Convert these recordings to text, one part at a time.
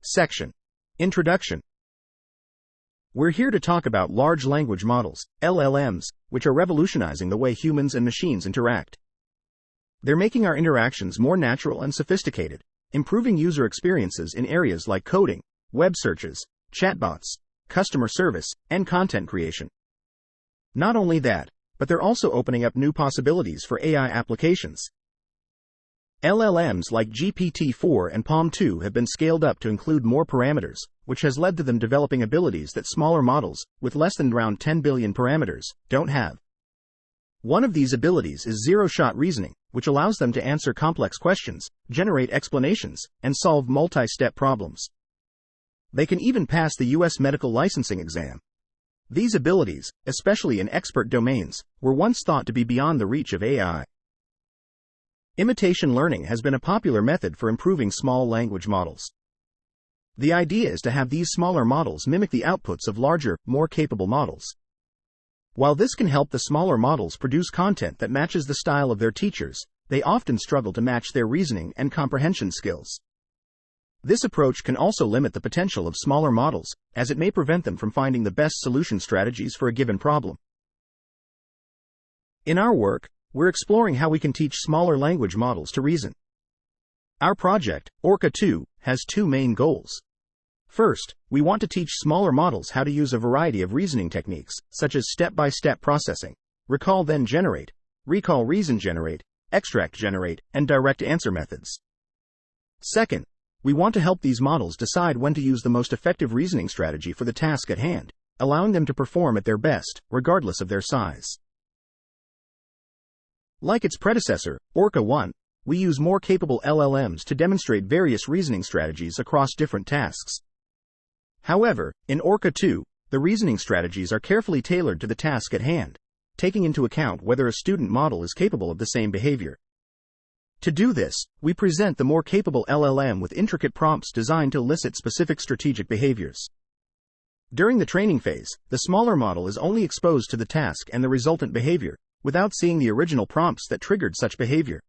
Section. Introduction. We're here to talk about large language models, LLMs, which are revolutionizing the way humans and machines interact. They're making our interactions more natural and sophisticated, improving user experiences in areas like coding, web searches, chatbots, customer service, and content creation. Not only that, but they're also opening up new possibilities for AI applications. LLMs like GPT-4 and PaLM-2 have been scaled up to include more parameters, which has led to them developing abilities that smaller models, with less than around 10 billion parameters, don't have. One of these abilities is zero-shot reasoning, which allows them to answer complex questions, generate explanations, and solve multi-step problems. They can even pass the U.S. medical licensing exam. These abilities, especially in expert domains, were once thought to be beyond the reach of AI. Imitation learning has been a popular method for improving small language models. The idea is to have these smaller models mimic the outputs of larger, more capable models. While this can help the smaller models produce content that matches the style of their teachers, they often struggle to match their reasoning and comprehension skills. This approach can also limit the potential of smaller models, as it may prevent them from finding the best solution strategies for a given problem. In our work, we're exploring how we can teach smaller language models to reason. Our project, Orca 2, has two main goals. First, we want to teach smaller models how to use a variety of reasoning techniques, such as step-by-step processing, recall then generate, recall reason generate, extract generate, and direct answer methods. Second, we want to help these models decide when to use the most effective reasoning strategy for the task at hand, allowing them to perform at their best, regardless of their size. Like its predecessor, Orca 1, we use more capable LLMs to demonstrate various reasoning strategies across different tasks. However, in Orca 2, the reasoning strategies are carefully tailored to the task at hand, taking into account whether a student model is capable of the same behavior. To do this, we present the more capable LLM with intricate prompts designed to elicit specific strategic behaviors. During the training phase, the smaller model is only exposed to the task and the resultant behavior, without seeing the original prompts that triggered such behavior.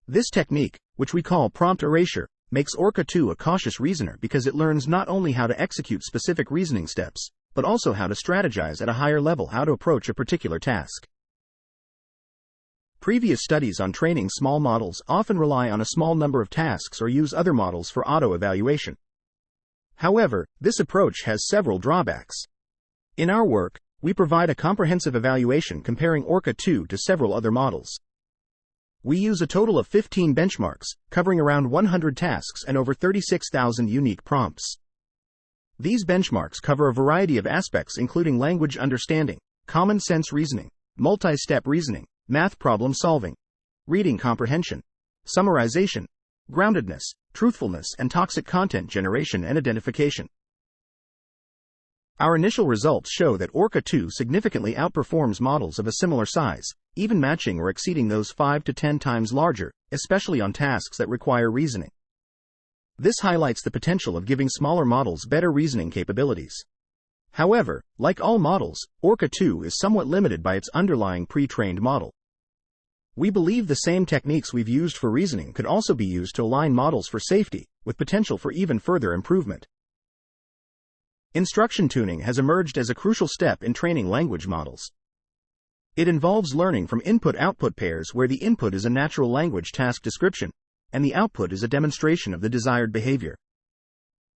This technique, which we call prompt erasure, makes Orca 2 a cautious reasoner because it learns not only how to execute specific reasoning steps, but also how to strategize at a higher level how to approach a particular task. Previous studies on training small models often rely on a small number of tasks or use other models for auto-evaluation. However, this approach has several drawbacks. In our work, we provide a comprehensive evaluation comparing Orca 2 to several other models. We use a total of 15 benchmarks, covering around 100 tasks and over 36,000 unique prompts. These benchmarks cover a variety of aspects including language understanding, common sense reasoning, multi-step reasoning, math problem solving, reading comprehension, summarization, groundedness, truthfulness, and toxic content generation and identification. Our initial results show that Orca 2 significantly outperforms models of a similar size, even matching or exceeding those 5 to 10 times larger, especially on tasks that require reasoning. This highlights the potential of giving smaller models better reasoning capabilities. However, like all models, Orca 2 is somewhat limited by its underlying pre-trained model. We believe the same techniques we've used for reasoning could also be used to align models for safety, with potential for even further improvement. Instruction tuning has emerged as a crucial step in training language models. It involves learning from input-output pairs where the input is a natural language task description, and the output is a demonstration of the desired behavior.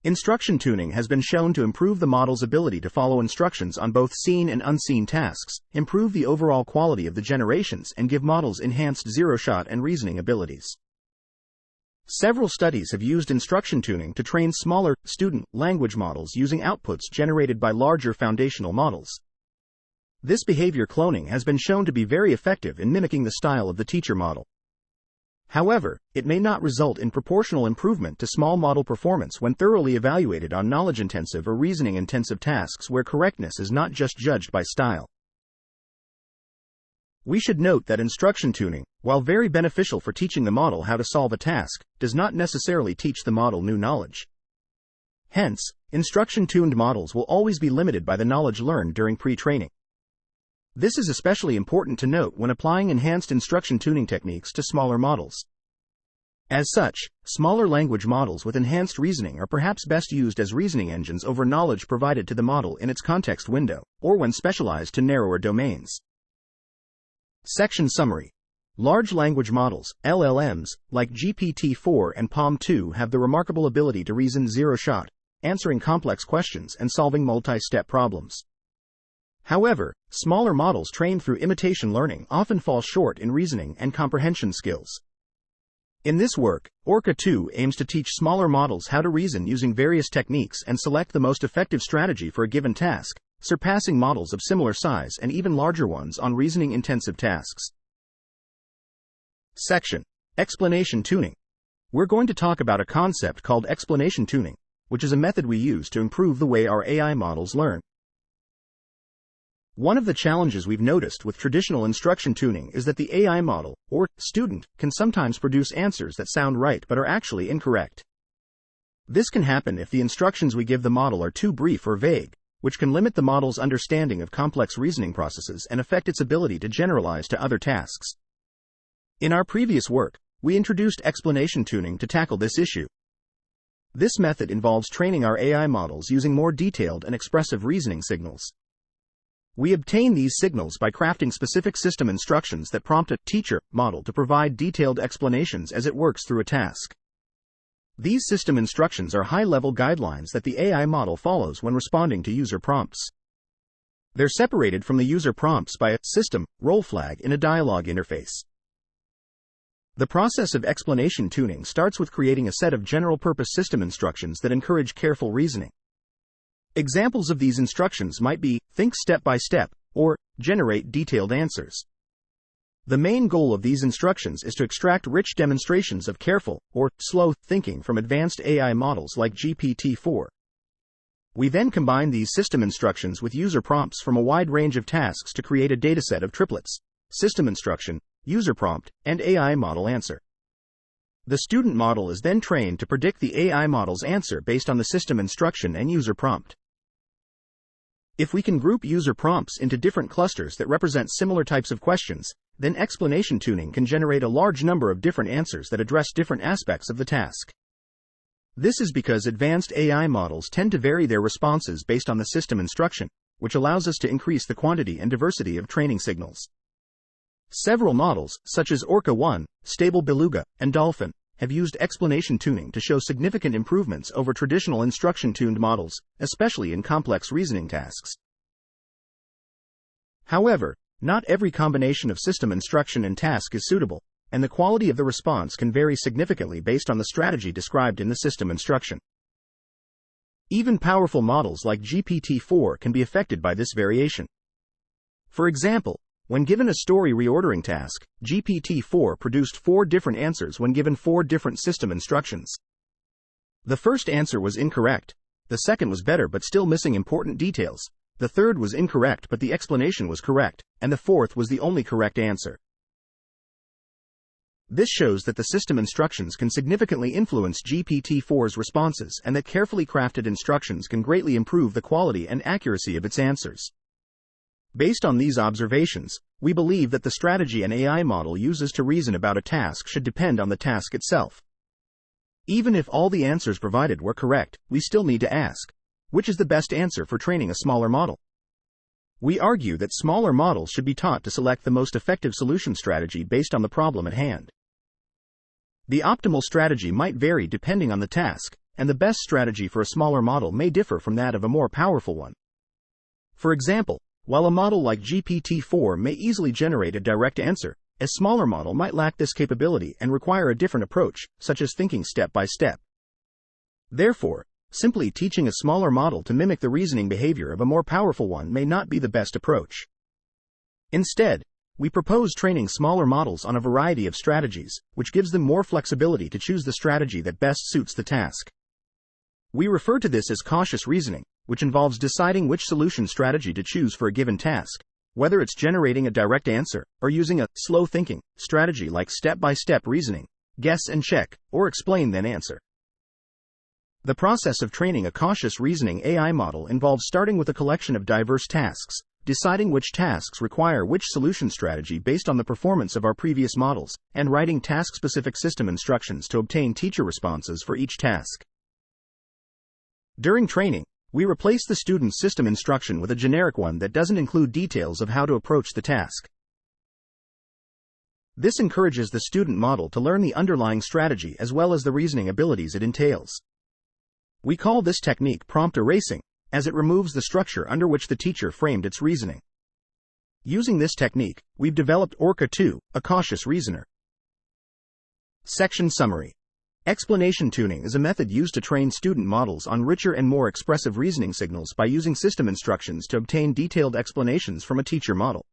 Instruction tuning has been shown to improve the model's ability to follow instructions on both seen and unseen tasks, improve the overall quality of the generations, and give models enhanced zero-shot and reasoning abilities. Several studies have used instruction tuning to train smaller, student language models using outputs generated by larger foundational models. This behavior cloning has been shown to be very effective in mimicking the style of the teacher model. However, it may not result in proportional improvement to small model performance when thoroughly evaluated on knowledge-intensive or reasoning-intensive tasks where correctness is not just judged by style. We should note that instruction tuning, while very beneficial for teaching the model how to solve a task, does not necessarily teach the model new knowledge. Hence, instruction-tuned models will always be limited by the knowledge learned during pre-training. This is especially important to note when applying enhanced instruction tuning techniques to smaller models. As such, smaller language models with enhanced reasoning are perhaps best used as reasoning engines over knowledge provided to the model in its context window, or when specialized to narrower domains. Section Summary. Large language models, LLMs, like GPT-4 and PaLM-2 have the remarkable ability to reason zero-shot, answering complex questions and solving multi-step problems. However, smaller models trained through imitation learning often fall short in reasoning and comprehension skills. In this work, Orca 2 aims to teach smaller models how to reason using various techniques and select the most effective strategy for a given task, surpassing models of similar size and even larger ones on reasoning-intensive tasks. Section. Explanation tuning. We're going to talk about a concept called explanation tuning, which is a method we use to improve the way our AI models learn. One of the challenges we've noticed with traditional instruction tuning is that the AI model, or student, can sometimes produce answers that sound right but are actually incorrect. This can happen if the instructions we give the model are too brief or vague, which can limit the model's understanding of complex reasoning processes and affect its ability to generalize to other tasks. In our previous work, we introduced explanation tuning to tackle this issue. This method involves training our AI models using more detailed and expressive reasoning signals. We obtain these signals by crafting specific system instructions that prompt a teacher model to provide detailed explanations as it works through a task. These system instructions are high-level guidelines that the AI model follows when responding to user prompts. They're separated from the user prompts by a system role flag in a dialog interface. The process of explanation tuning starts with creating a set of general-purpose system instructions that encourage careful reasoning. Examples of these instructions might be, think step by step, or generate detailed answers. The main goal of these instructions is to extract rich demonstrations of careful, or slow, thinking from advanced AI models like GPT-4. We then combine these system instructions with user prompts from a wide range of tasks to create a dataset of triplets: system instruction, user prompt, and AI model answer. The student model is then trained to predict the AI model's answer based on the system instruction and user prompt. If we can group user prompts into different clusters that represent similar types of questions, then explanation tuning can generate a large number of different answers that address different aspects of the task. This is because advanced AI models tend to vary their responses based on the system instruction, which allows us to increase the quantity and diversity of training signals. Several models, such as Orca 1, Stable Beluga, and Dolphin, have used explanation tuning to show significant improvements over traditional instruction-tuned models, especially in complex reasoning tasks. However, not every combination of system instruction and task is suitable, and the quality of the response can vary significantly based on the strategy described in the system instruction. Even powerful models like GPT-4 can be affected by this variation. For example, when given a story reordering task, GPT-4 produced 4 different answers when given 4 different system instructions. The first answer was incorrect, the second was better but still missing important details, the third was incorrect but the explanation was correct, and the fourth was the only correct answer. This shows that the system instructions can significantly influence GPT-4's responses and that carefully crafted instructions can greatly improve the quality and accuracy of its answers. Based on these observations, we believe that the strategy an AI model uses to reason about a task should depend on the task itself. Even if all the answers provided were correct, we still need to ask, which is the best answer for training a smaller model? We argue that smaller models should be taught to select the most effective solution strategy based on the problem at hand. The optimal strategy might vary depending on the task, and the best strategy for a smaller model may differ from that of a more powerful one. For example, while a model like GPT-4 may easily generate a direct answer, a smaller model might lack this capability and require a different approach, such as thinking step by step. Therefore, simply teaching a smaller model to mimic the reasoning behavior of a more powerful one may not be the best approach. Instead, we propose training smaller models on a variety of strategies, which gives them more flexibility to choose the strategy that best suits the task. We refer to this as cautious reasoning, which involves deciding which solution strategy to choose for a given task, whether it's generating a direct answer, or using a slow thinking strategy like step-by-step reasoning, guess and check, or explain then answer. The process of training a cautious reasoning AI model involves starting with a collection of diverse tasks, deciding which tasks require which solution strategy based on the performance of our previous models, and writing task-specific system instructions to obtain teacher responses for each task. During training, we replace the student's system instruction with a generic one that doesn't include details of how to approach the task. This encourages the student model to learn the underlying strategy as well as the reasoning abilities it entails. We call this technique prompt erasing, as it removes the structure under which the teacher framed its reasoning. Using this technique, we've developed Orca 2, a cautious reasoner. Section Summary. Explanation tuning is a method used to train student models on richer and more expressive reasoning signals by using system instructions to obtain detailed explanations from a teacher model.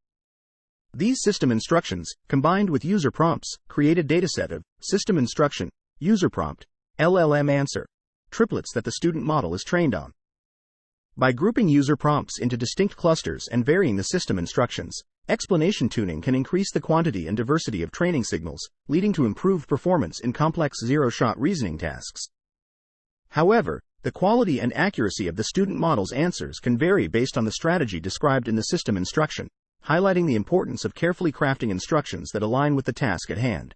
These system instructions, combined with user prompts, create a dataset of system instruction, user prompt, LLM answer, triplets that the student model is trained on. By grouping user prompts into distinct clusters and varying the system instructions, explanation tuning can increase the quantity and diversity of training signals, leading to improved performance in complex zero-shot reasoning tasks. However, the quality and accuracy of the student model's answers can vary based on the strategy described in the system instruction, highlighting the importance of carefully crafting instructions that align with the task at hand.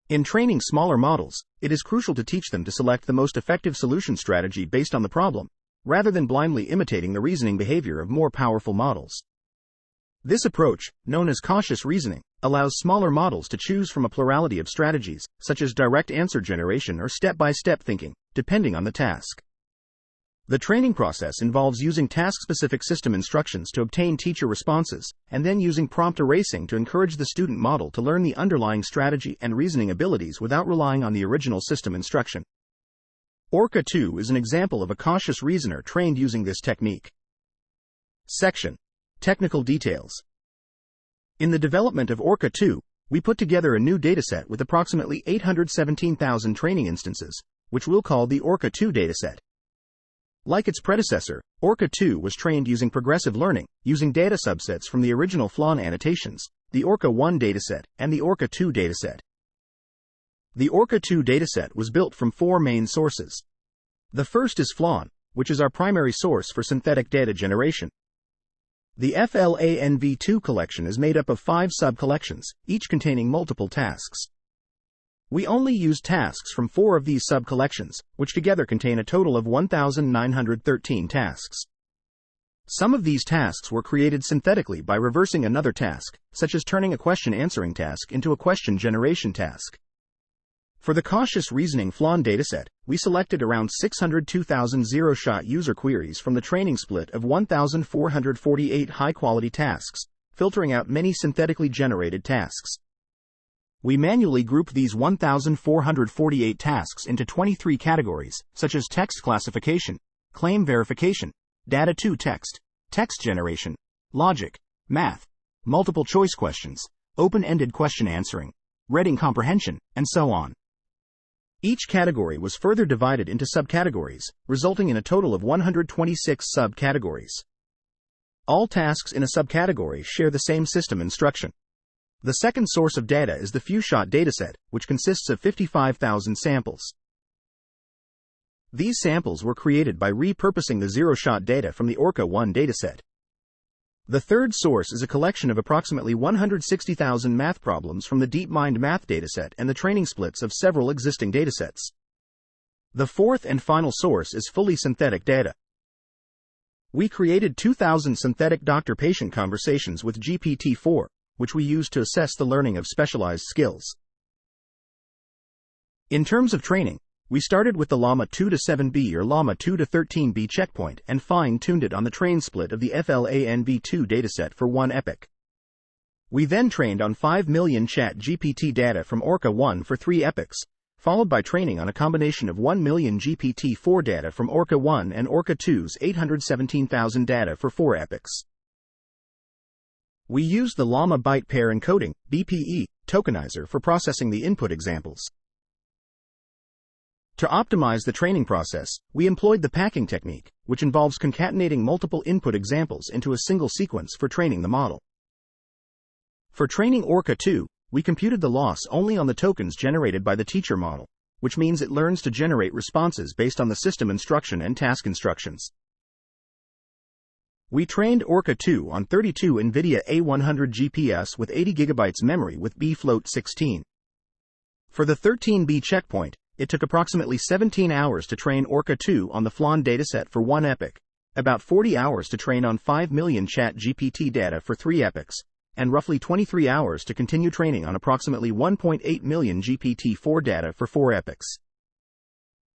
In training smaller models, it is crucial to teach them to select the most effective solution strategy based on the problem, rather than blindly imitating the reasoning behavior of more powerful models. This approach, known as cautious reasoning, allows smaller models to choose from a plurality of strategies, such as direct answer generation or step-by-step thinking, depending on the task. The training process involves using task-specific system instructions to obtain teacher responses, and then using prompt erasing to encourage the student model to learn the underlying strategy and reasoning abilities without relying on the original system instruction. Orca 2 is an example of a cautious reasoner trained using this technique. Section. Technical details. In the development of Orca 2, we put together a new dataset with approximately 817,000 training instances, which we'll call the Orca 2 dataset. Like its predecessor, Orca 2 was trained using progressive learning, using data subsets from the original FLAN annotations, the Orca 1 dataset, and the Orca 2 dataset. The Orca 2 dataset was built from four main sources. The first is FLAN, which is our primary source for synthetic data generation. The FLANV2 collection is made up of 5 sub-collections, each containing multiple tasks. We only use tasks from 4 of these sub-collections, which together contain a total of 1,913 tasks. Some of these tasks were created synthetically by reversing another task, such as turning a question answering task into a question generation task. For the cautious reasoning FLAN dataset, we selected around 602,000 zero-shot user queries from the training split of 1,448 high-quality tasks, filtering out many synthetically generated tasks. We manually grouped these 1,448 tasks into 23 categories, such as text classification, claim verification, data-to-text, text generation, logic, math, multiple choice questions, open-ended question answering, reading comprehension, and so on. Each category was further divided into subcategories, resulting in a total of 126 subcategories. All tasks in a subcategory share the same system instruction. The second source of data is the few-shot dataset, which consists of 55,000 samples. These samples were created by repurposing the zero-shot data from the Orca 1 dataset. The third source is a collection of approximately 160,000 math problems from the DeepMind math dataset and the training splits of several existing datasets. The fourth and final source is fully synthetic data. We created 2,000 synthetic doctor-patient conversations with GPT-4, which we used to assess the learning of specialized skills. In terms of training, we started with the Llama 2-7B or Llama 2-13B checkpoint and fine-tuned it on the train split of the FLANV2 dataset for 1 epoch. We then trained on 5 million ChatGPT data from Orca 1 for 3 epochs, followed by training on a combination of 1 million GPT-4 data from Orca 1 and Orca 2's 817,000 data for 4 epochs. We used the Llama Byte Pair Encoding (BPE) tokenizer for processing the input examples. To optimize the training process, we employed the packing technique, which involves concatenating multiple input examples into a single sequence for training the model. For training Orca 2, we computed the loss only on the tokens generated by the teacher model, which means it learns to generate responses based on the system instruction and task instructions. We trained Orca 2 on 32 NVIDIA A100 GPS with 80 GB memory with bfloat 16. For the 13B checkpoint, it took approximately 17 hours to train Orca 2 on the Flan dataset for 1 epoch, about 40 hours to train on 5 million ChatGPT data for 3 epochs, and roughly 23 hours to continue training on approximately 1.8 million GPT-4 data for 4 epochs.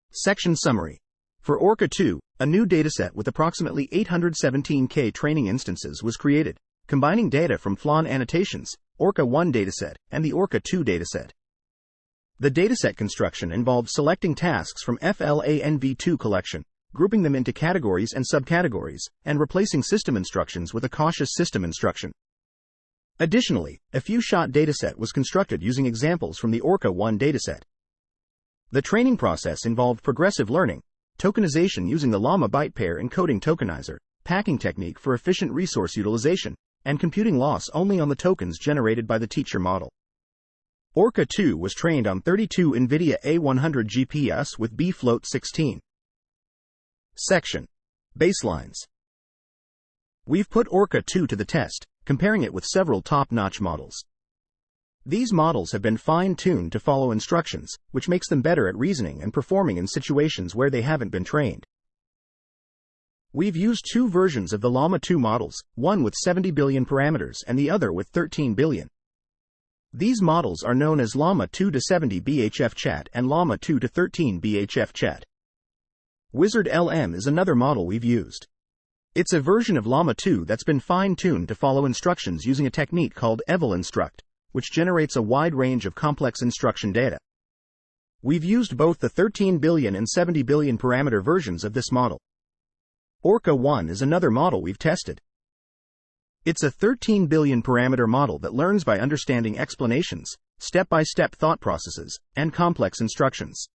Section Summary. For Orca 2, a new dataset with approximately 817K training instances was created, combining data from Flan annotations, Orca 1 dataset, and the Orca 2 dataset. The dataset construction involved selecting tasks from FLANV2 collection, grouping them into categories and subcategories, and replacing system instructions with a cautious system instruction. Additionally, a few-shot dataset was constructed using examples from the Orca 1 dataset. The training process involved progressive learning, tokenization using the Llama byte pair encoding tokenizer, packing technique for efficient resource utilization, and computing loss only on the tokens generated by the teacher model. Orca 2 was trained on 32 NVIDIA A100 GPS with bfloat 16. Section. Baselines. We've put Orca 2 to the test, comparing it with several top-notch models. These models have been fine-tuned to follow instructions, which makes them better at reasoning and performing in situations where they haven't been trained. We've used 2 versions of the Llama 2 models, one with 70 billion parameters and the other with 13 billion. These models are known as Llama 2 to 70 BHF Chat and Llama 2 to 13 BHF Chat. Wizard LM is another model we've used. It's a version of Llama 2 that's been fine-tuned to follow instructions using a technique called eval-instruct, which generates a wide range of complex instruction data. We've used both the 13 billion and 70 billion parameter versions of this model. Orca 1 is another model we've tested. It's a 13 billion parameter model that learns by understanding explanations, step-by-step thought processes, and complex instructions.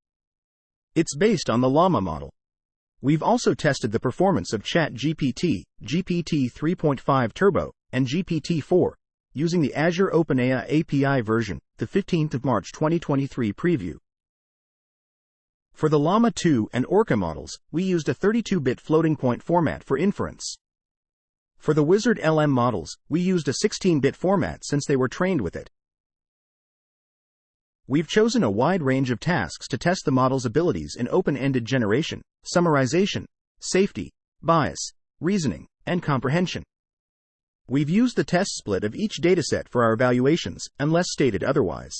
It's based on the Llama model. We've also tested the performance of ChatGPT, GPT 3.5 Turbo, and GPT-4, using the Azure OpenAI API version, the 15th of March 2023 preview. For the Llama 2 and Orca models, we used a 32-bit floating-point format for inference. For the Wizard LM models, we used a 16-bit format since they were trained with it. We've chosen a wide range of tasks to test the model's abilities in open-ended generation, summarization, safety, bias, reasoning, and comprehension. We've used the test split of each dataset for our evaluations, unless stated otherwise.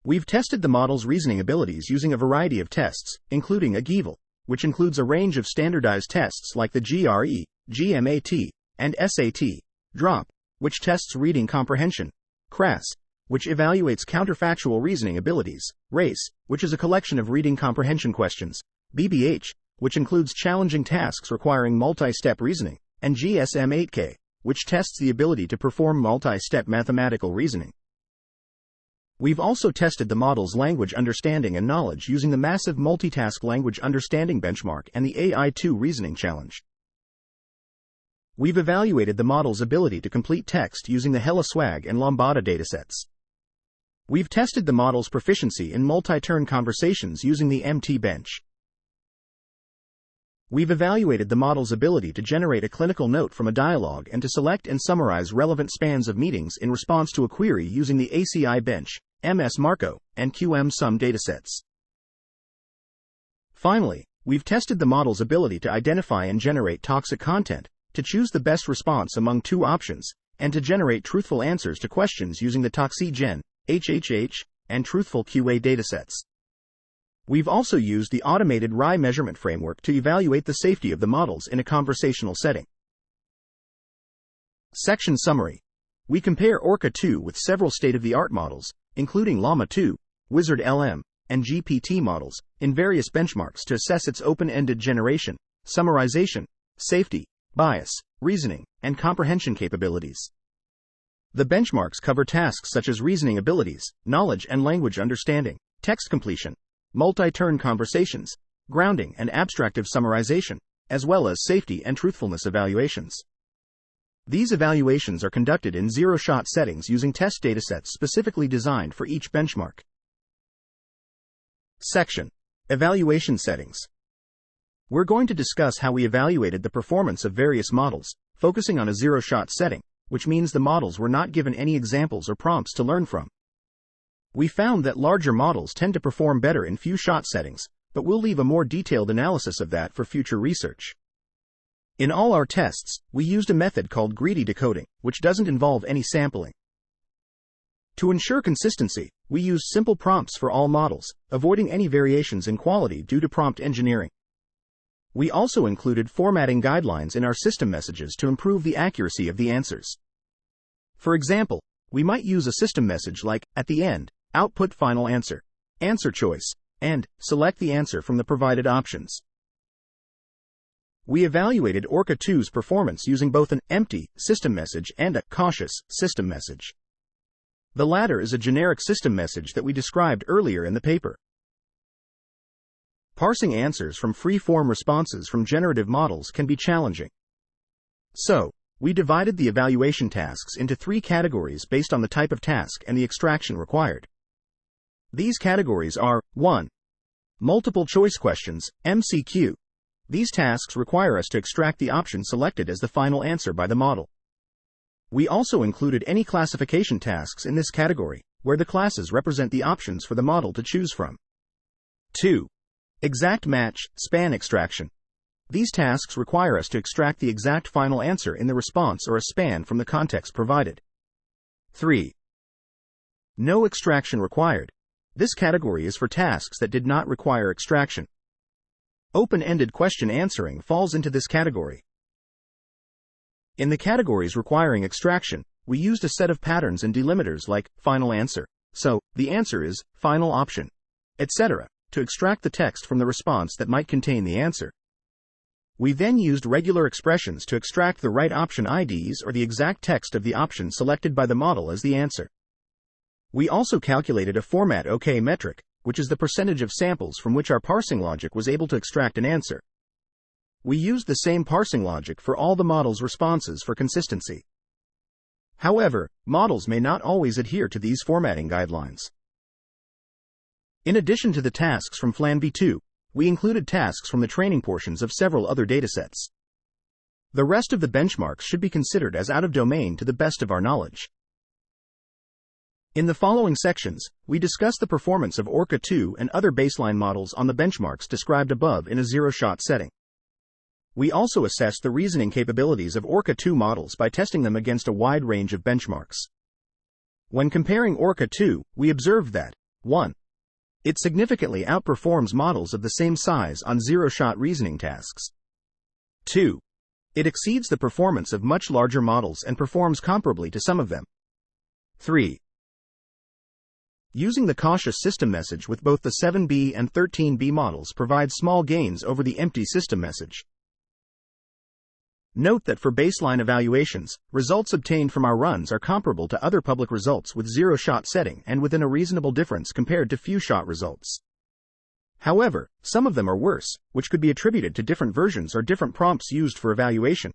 We've tested the model's reasoning abilities using a variety of tests, including a GEVAL, which includes a range of standardized tests like the GRE, GMAT, and SAT, DROP, which tests reading comprehension, CRAS, which evaluates counterfactual reasoning abilities, RACE, which is a collection of reading comprehension questions, BBH, which includes challenging tasks requiring multi-step reasoning, and GSM-8K, which tests the ability to perform multi-step mathematical reasoning. We've also tested the model's language understanding and knowledge using the massive multitask language understanding benchmark and the AI2 reasoning challenge. We've evaluated the model's ability to complete text using the HelloSwag and Lambda datasets. We've tested the model's proficiency in multi-turn conversations using the MT bench. We've evaluated the model's ability to generate a clinical note from a dialogue and to select and summarize relevant spans of meetings in response to a query using the ACI bench, MS Marco, and QM-Sum datasets. Finally, we've tested the model's ability to identify and generate toxic content, to choose the best response among 2 options, and to generate truthful answers to questions using the ToxyGen, HHH, and Truthful QA datasets. We've also used the automated RAI measurement framework to evaluate the safety of the models in a conversational setting. Section Summary. We compare Orca 2 with several state-of-the-art models, including Llama 2, Wizard LM, and GPT models, in various benchmarks to assess its open-ended generation, summarization, safety, bias, reasoning, and comprehension capabilities. The benchmarks cover tasks such as reasoning abilities, knowledge and language understanding, text completion, multi-turn conversations, grounding and abstractive summarization, as well as safety and truthfulness evaluations. These evaluations are conducted in zero-shot settings using test datasets specifically designed for each benchmark. Section. Evaluation settings. We're going to discuss how we evaluated the performance of various models, focusing on a zero-shot setting, which means the models were not given any examples or prompts to learn from. We found that larger models tend to perform better in few-shot settings, but we'll leave a more detailed analysis of that for future research. In all our tests, we used a method called greedy decoding, which doesn't involve any sampling. To ensure consistency, we used simple prompts for all models, avoiding any variations in quality due to prompt engineering. We also included formatting guidelines in our system messages to improve the accuracy of the answers. For example, we might use a system message like, at the end, output final answer, answer choice, and select the answer from the provided options. We evaluated Orca 2's performance using both an empty system message and a cautious system message. The latter is a generic system message that we described earlier in the paper. Parsing answers from free-form responses from generative models can be challenging. So, we divided the evaluation tasks into 3 categories based on the type of task and the extraction required. These categories are 1. Multiple choice questions, MCQ. These tasks require us to extract the option selected as the final answer by the model. We also included any classification tasks in this category, where the classes represent the options for the model to choose from. 2. Exact match, span extraction. These tasks require us to extract the exact final answer in the response or a span from the context provided. 3. No extraction required. This category is for tasks that did not require extraction. Open-ended question answering falls into this category. In the categories requiring extraction, we used a set of patterns and delimiters like final answer, so the answer is final option, etc., to extract the text from the response that might contain the answer. We then used regular expressions to extract the right option IDs or the exact text of the option selected by the model as the answer. We also calculated a format OK metric, which is the percentage of samples from which our parsing logic was able to extract an answer. We used the same parsing logic for all the model's responses for consistency. However, models may not always adhere to these formatting guidelines. In addition to the tasks from FLAN-V2, we included tasks from the training portions of several other datasets. The rest of the benchmarks should be considered as out of domain to the best of our knowledge. In the following sections, we discuss the performance of Orca 2 and other baseline models on the benchmarks described above in a zero-shot setting. We also assessed the reasoning capabilities of Orca 2 models by testing them against a wide range of benchmarks. When comparing Orca 2, we observed that 1. It significantly outperforms models of the same size on zero-shot reasoning tasks. 2. It exceeds the performance of much larger models and performs comparably to some of them. 3. Using the cautious system message with both the 7B and 13B models provides small gains over the empty system message. Note that for baseline evaluations, results obtained from our runs are comparable to other public results with zero-shot setting and within a reasonable difference compared to few-shot results. However, some of them are worse, which could be attributed to different versions or different prompts used for evaluation.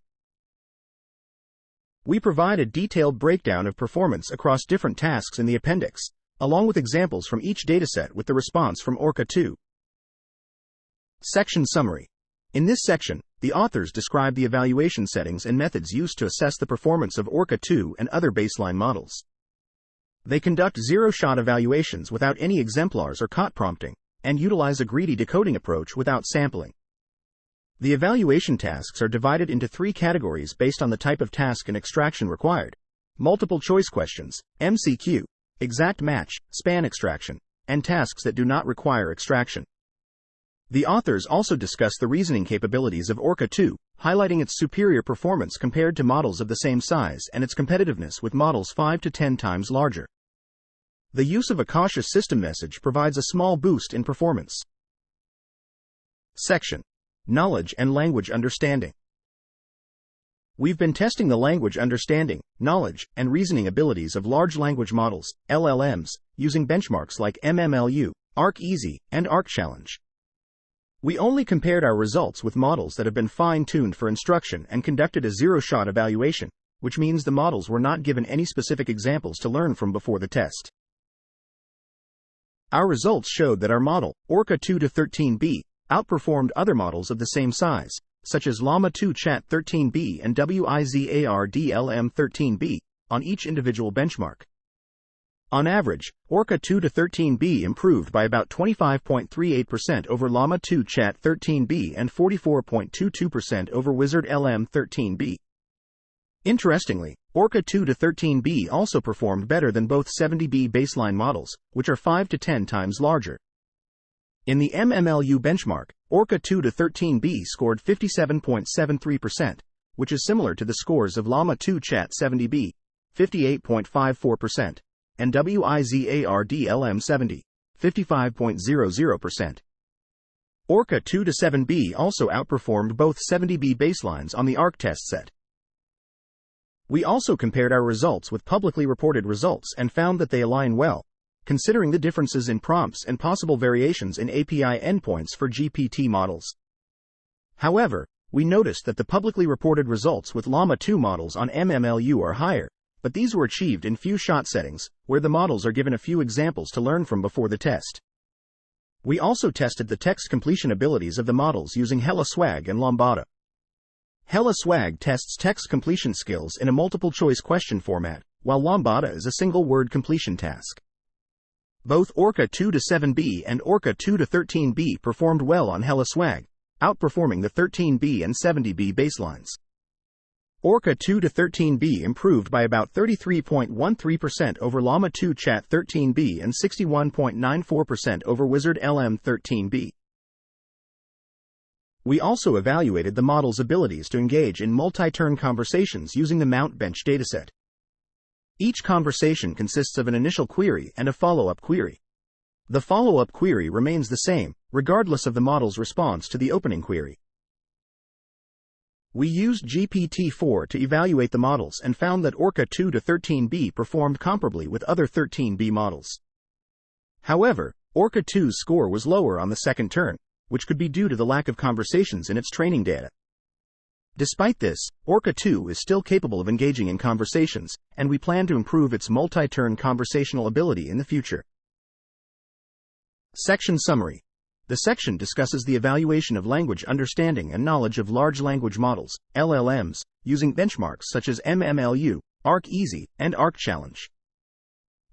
We provide a detailed breakdown of performance across different tasks in the appendix, along with examples from each dataset with the response from Orca 2. Section Summary. In this section, the authors describe the evaluation settings and methods used to assess the performance of Orca 2 and other baseline models. They conduct zero-shot evaluations without any exemplars or COT prompting, and utilize a greedy decoding approach without sampling. The evaluation tasks are divided into 3 categories based on the type of task and extraction required: multiple choice questions, MCQ, exact match, span extraction, and tasks that do not require extraction. The authors also discuss the reasoning capabilities of Orca 2, highlighting its superior performance compared to models of the same size and its competitiveness with models 5 to 10 times larger. The use of a cautious system message provides a small boost in performance. Section: Knowledge and Language Understanding. We've been testing the language understanding, knowledge, and reasoning abilities of large language models, LLMs, using benchmarks like MMLU, ArcEasy, and ArcChallenge. We only compared our results with models that have been fine-tuned for instruction and conducted a zero-shot evaluation, which means the models were not given any specific examples to learn from before the test. Our results showed that our model, Orca 2 to 13B, outperformed other models of the same size, such as Llama 2 Chat 13B and WIZARD-LM13B, on each individual benchmark. On average, Orca 2 to 13B improved by about 25.38% over Llama 2 Chat 13B and 44.22% over Wizard LM13B. Interestingly, Orca 2 to 13B also performed better than both 70B baseline models, which are 5 to 10 times larger. In the MMLU benchmark, Orca 2 to 13B scored 57.73%, which is similar to the scores of Llama 2 Chat 70B, 58.54%, and WIZARD-LM70, 55.00%. Orca 2 to 7B also outperformed both 70B baselines on the ARC test set. We also compared our results with publicly reported results and found that they align well, considering the differences in prompts and possible variations in API endpoints for GPT models. However, we noticed that the publicly reported results with Llama 2 models on MMLU are higher, but these were achieved in few shot settings, where the models are given a few examples to learn from before the test. We also tested the text completion abilities of the models using HelloSwag and Lambda. HelloSwag tests text completion skills in a multiple-choice question format, while Lambda is a single-word completion task. Both Orca 2 to 7B and Orca 2 to 13B performed well on HelloSwag, outperforming the 13B and 70B baselines. Orca 2 to 13B improved by about 33.13% over Llama 2 Chat 13B and 61.94% over Wizard LM13B. We also evaluated the model's abilities to engage in multi-turn conversations using the Mount Bench dataset. Each conversation consists of an initial query and a follow-up query. The follow-up query remains the same, regardless of the model's response to the opening query. We used GPT-4 to evaluate the models and found that Orca 2 to 13B performed comparably with other 13B models. However, Orca 2's score was lower on the second turn, which could be due to the lack of conversations in its training data. Despite this, Orca 2 is still capable of engaging in conversations, and we plan to improve its multi-turn conversational ability in the future. Section Summary. The section discusses the evaluation of language understanding and knowledge of large language models, LLMs, using benchmarks such as MMLU, ARC-Easy, and ARC-Challenge.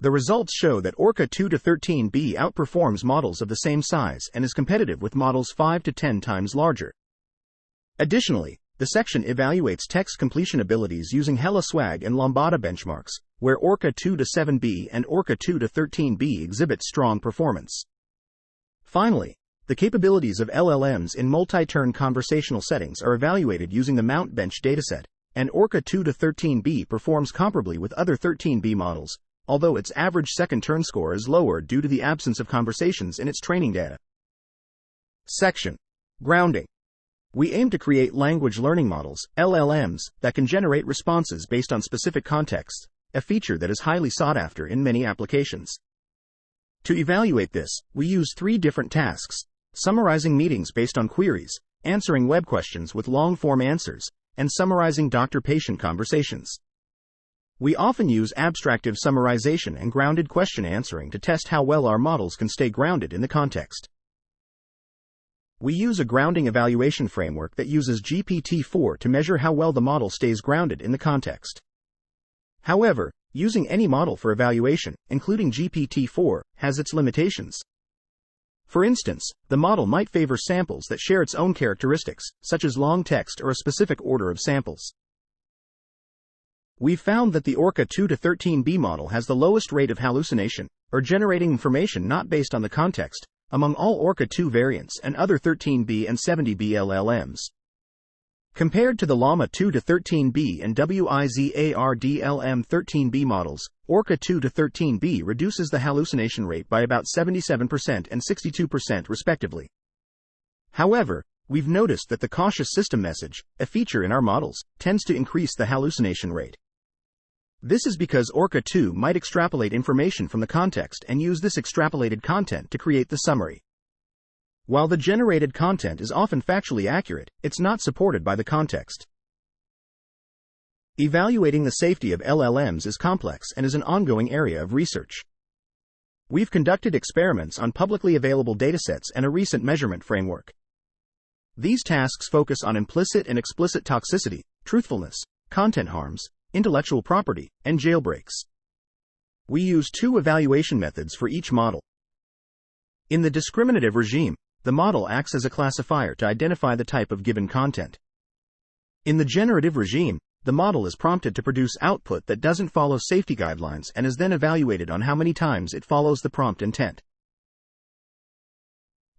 The results show that Orca 2 to 13B outperforms models of the same size and is competitive with models 5 to 10 times larger. Additionally, the section evaluates text completion abilities using HelloSwag and Lambda benchmarks, where Orca 2 to 7B and Orca 2 to 13B exhibit strong performance. Finally, the capabilities of LLMs in multi-turn conversational settings are evaluated using the Mount Bench dataset, and Orca 2 to 13B performs comparably with other 13B models, although its average second turn score is lower due to the absence of conversations in its training data. Section. Grounding. We aim to create language learning models, LLMs, that can generate responses based on specific contexts, a feature that is highly sought after in many applications. To evaluate this, we use 3 different tasks: summarizing meetings based on queries, answering web questions with long-form answers, and summarizing doctor-patient conversations. We often use abstractive summarization and grounded question answering to test how well our models can stay grounded in the context. We use a grounding evaluation framework that uses GPT-4 to measure how well the model stays grounded in the context. However, using any model for evaluation, including GPT-4, has its limitations. For instance, the model might favor samples that share its own characteristics, such as long text or a specific order of samples. We've found that the Orca 2 to 13B model has the lowest rate of hallucination, or generating information not based on the context, among all Orca 2 variants and other 13B and 70B LLMs. Compared to the Llama 2 to 13B and WIZARD-LM13B models, Orca 2 to 13B reduces the hallucination rate by about 77% and 62% respectively. However, we've noticed that the cautious system message, a feature in our models, tends to increase the hallucination rate. This is because Orca 2 might extrapolate information from the context and use this extrapolated content to create the summary. While the generated content is often factually accurate, it's not supported by the context. Evaluating the safety of LLMs is complex and is an ongoing area of research. We've conducted experiments on publicly available datasets and a recent measurement framework. These tasks focus on implicit and explicit toxicity, truthfulness, content harms, intellectual property, and jailbreaks. We use 2 evaluation methods for each model. In the discriminative regime, the model acts as a classifier to identify the type of given content. In the generative regime, the model is prompted to produce output that doesn't follow safety guidelines and is then evaluated on how many times it follows the prompt intent.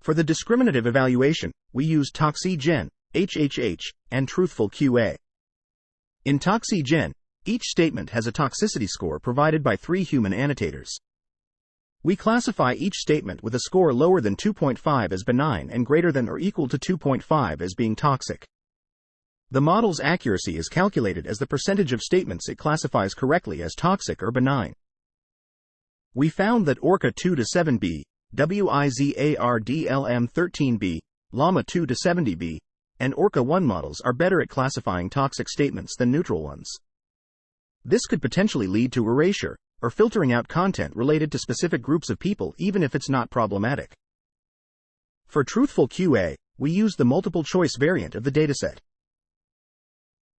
For the discriminative evaluation, we use ToxyGen, HHH, and Truthful QA. In ToxyGen, each statement has a toxicity score provided by 3 human annotators. We classify each statement with a score lower than 2.5 as benign and greater than or equal to 2.5 as being toxic. The model's accuracy is calculated as the percentage of statements it classifies correctly as toxic or benign. We found that Orca 2-7b, WIZARDLM13b, Llama 2-70b, and Orca 1 models are better at classifying toxic statements than neutral ones. This could potentially lead to erasure, or filtering out content related to specific groups of people even if it's not problematic. For Truthful QA, we used the multiple-choice variant of the dataset.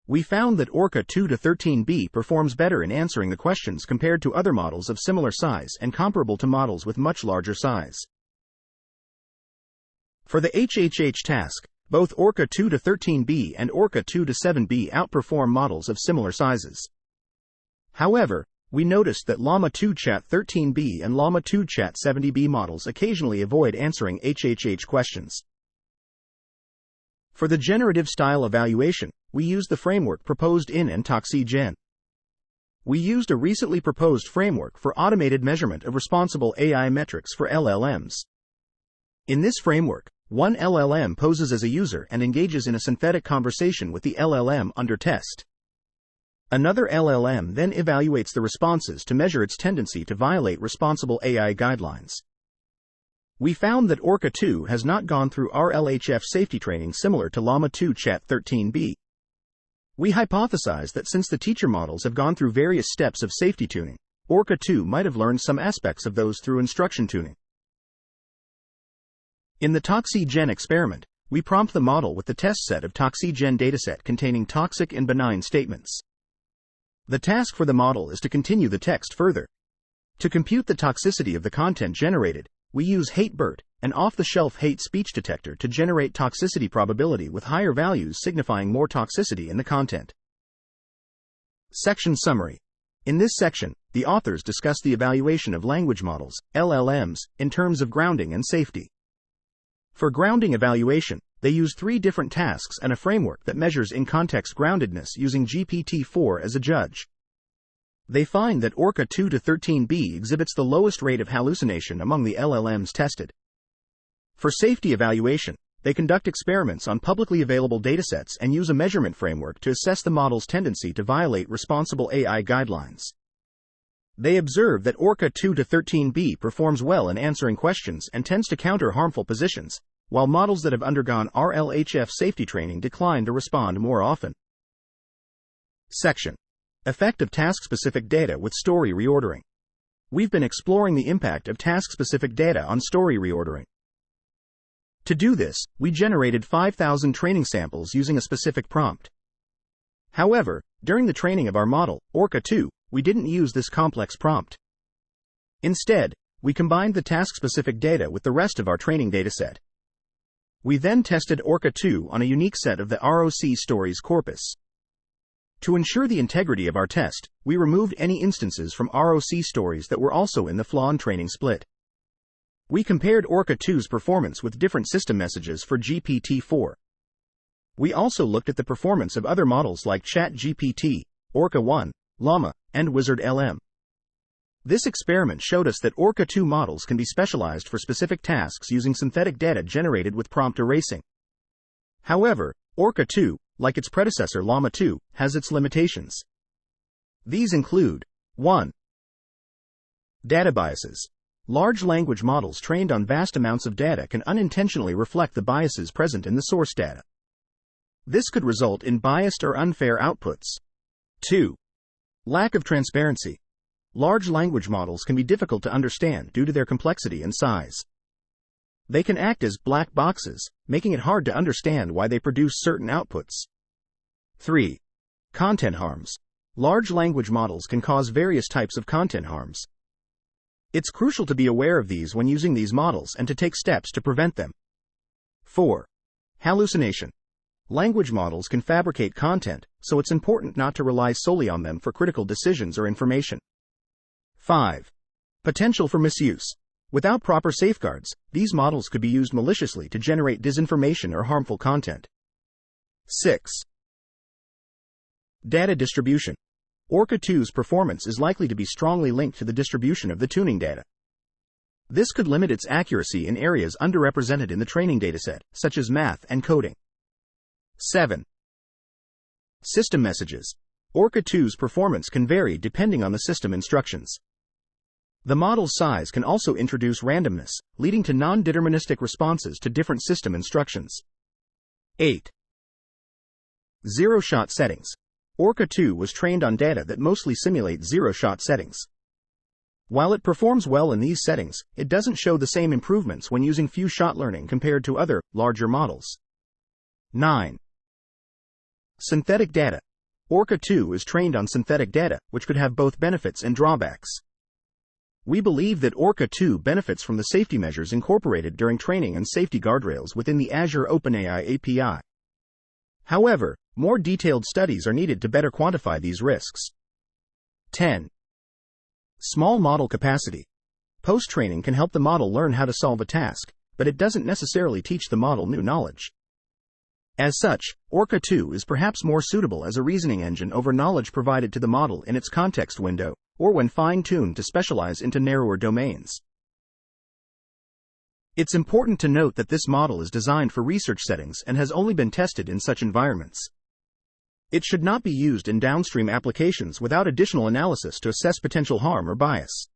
We found that Orca 2-13b performs better in answering the questions compared to other models of similar size and comparable to models with much larger size. For the HHH task, both Orca 2-13b and Orca 2-7b outperform models of similar sizes. However, we noticed that Llama 2 Chat 13b and Llama 2 Chat 70b models occasionally avoid answering HHH questions. For the generative style evaluation, we used the framework proposed in and ToxyGen. We used a recently proposed framework for automated measurement of responsible AI metrics for LLMs. In this framework, one LLM poses as a user and engages in a synthetic conversation with the LLM under test. Another LLM then evaluates the responses to measure its tendency to violate responsible AI guidelines. We found that Orca 2 has not gone through RLHF safety training similar to Llama 2 Chat 13b. We hypothesized that since the teacher models have gone through various steps of safety tuning, Orca 2 might have learned some aspects of those through instruction tuning. In the ToxyGen experiment, we prompt the model with the test set of ToxyGen dataset containing toxic and benign statements. The task for the model is to continue the text further. To compute the toxicity of the content generated, we use HateBERT, an off-the-shelf hate speech detector, to generate toxicity probability with higher values signifying more toxicity in the content. Section Summary. In this section, the authors discuss the evaluation of language models, LLMs, in terms of grounding and safety. For grounding evaluation, they use 3 different tasks and a framework that measures in-context groundedness using GPT-4 as a judge. They find that Orca 2-13b exhibits the lowest rate of hallucination among the LLMs tested. For safety evaluation, they conduct experiments on publicly available datasets and use a measurement framework to assess the model's tendency to violate responsible AI guidelines. They observe that Orca 2-13b performs well in answering questions and tends to counter harmful positions, while models that have undergone RLHF safety training decline to respond more often. Section. Effect of task-specific data with story reordering. We've been exploring the impact of task-specific data on story reordering. To do this, we generated 5,000 training samples using a specific prompt. However, during the training of our model, Orca 2, we didn't use this complex prompt. Instead, we combined the task-specific data with the rest of our training dataset. We then tested Orca 2 on a unique set of the ROC stories corpus. To ensure the integrity of our test, we removed any instances from ROC stories that were also in the FLAN training split. We compared Orca 2's performance with different system messages for GPT-4. We also looked at the performance of other models like ChatGPT, Orca 1, Llama, and Wizard LM. This experiment showed us that Orca 2 models can be specialized for specific tasks using synthetic data generated with prompt erasing. However, Orca 2, like its predecessor Llama 2, has its limitations. These include 1. Data biases. Large language models trained on vast amounts of data can unintentionally reflect the biases present in the source data. This could result in biased or unfair outputs. 2. Lack of transparency. Large language models can be difficult to understand due to their complexity and size. They can act as black boxes, making it hard to understand why they produce certain outputs. 3. Content harms. Large language models can cause various types of content harms. It's crucial to be aware of these when using these models and to take steps to prevent them. 4. Hallucination. Language models can fabricate content, so it's important not to rely solely on them for critical decisions or information. 5. Potential for misuse. Without proper safeguards, these models could be used maliciously to generate disinformation or harmful content. 6. Data distribution. Orca 2's performance is likely to be strongly linked to the distribution of the tuning data. This could limit its accuracy in areas underrepresented in the training dataset, such as math and coding. 7. System messages. Orca 2's performance can vary depending on the system instructions. The model's size can also introduce randomness, leading to non-deterministic responses to different system instructions. 8. Zero-shot settings. Orca 2 was trained on data that mostly simulate zero-shot settings. While it performs well in these settings, it doesn't show the same improvements when using few-shot learning compared to other, larger models. 9. Synthetic data. Orca 2 is trained on synthetic data, which could have both benefits and drawbacks. We believe that Orca 2 benefits from the safety measures incorporated during training and safety guardrails within the Azure OpenAI API. However, more detailed studies are needed to better quantify these risks. 10. Small model capacity. Post-training can help the model learn how to solve a task, but it doesn't necessarily teach the model new knowledge. As such, Orca 2 is perhaps more suitable as a reasoning engine over knowledge provided to the model in its context window, or when fine-tuned to specialize into narrower domains. It's important to note that this model is designed for research settings and has only been tested in such environments. It should not be used in downstream applications without additional analysis to assess potential harm or bias.